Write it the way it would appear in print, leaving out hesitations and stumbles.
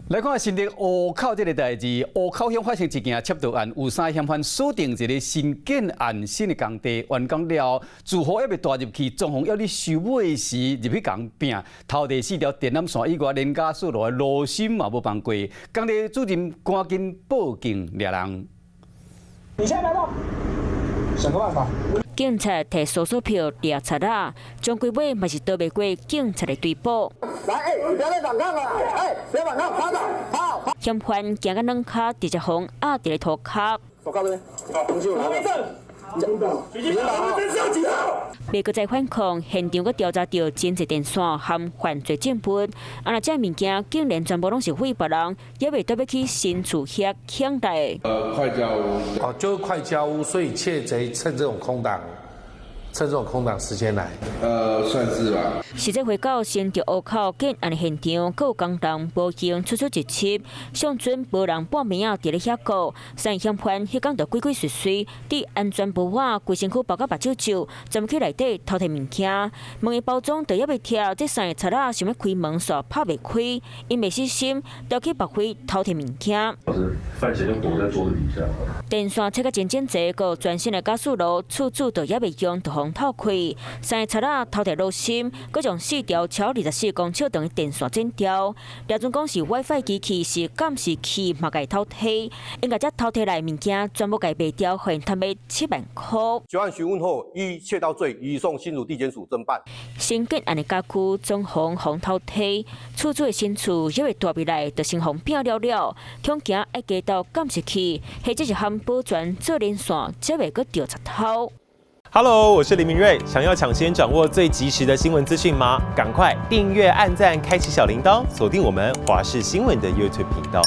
来看新竹湖口这个代志，湖口乡发生一件窃盗案，有3嫌犯锁定一个新建案新的工地，完工了，住户还未带入去，装潢要你收尾时入去共拼，头地4条电缆线以外，连加速路的路线嘛无放过，工地主任赶紧报警抓人。你现在来吧，想个办法。 警察摕搜索票抓贼仔，将规尾嘛是逃袂过警察的追捕。来，你不要再反抗了，不要反抗，趴倒，趴。嫌犯行到两脚直接hướng压伫个头壳。手铐这边，好，东西我拿着。 袂搁再反抗，现场搁调查到真侪电线含犯罪证据。若这物件竟然全部拢是毁别人，也袂得要去新厝遐抢来。快交屋。哦，就是快交屋，所以窃贼趁这种空档时间来。算是吧。实际回到新竹湖口建案的现场，各有工人无经出一笏，上阵无人半暝啊伫咧遐顾。3嫌犯迄天就鬼鬼祟祟，伫安全无瓦，规身躯包甲目睭睭，钻去内底偷摕物件。门的包装就还袂拆，这3个贼仔想要开门煞拍袂开，因袂死心，调去别开偷摕物件。犯嫌就躲在桌子底下。电线切甲真济，个全新的加速炉，厝主就也袂用，就互透开。3个贼仔偷摕路芯，佮将4条超24公尺长的电线剪掉。廖准讲是 WiFi 机器是监视器，嘛甲伊偷摕，因甲这偷摕来物件全部甲伊卖掉，互因贪卖7万块。结案询问后，依窃盗罪移送新竹地检署侦办。新建案的家具装潢互偷摕，厝主的新厝也未大未来，就先互拼了，恐惊爱加到监视器，或者是含保全做连线，才袂阁掉贼头。Hello， 我是林明瑞。想要抢先掌握最及时的新闻资讯吗？赶快订阅、按赞、开启小铃铛，锁定我们华视新闻的 YouTube 频道。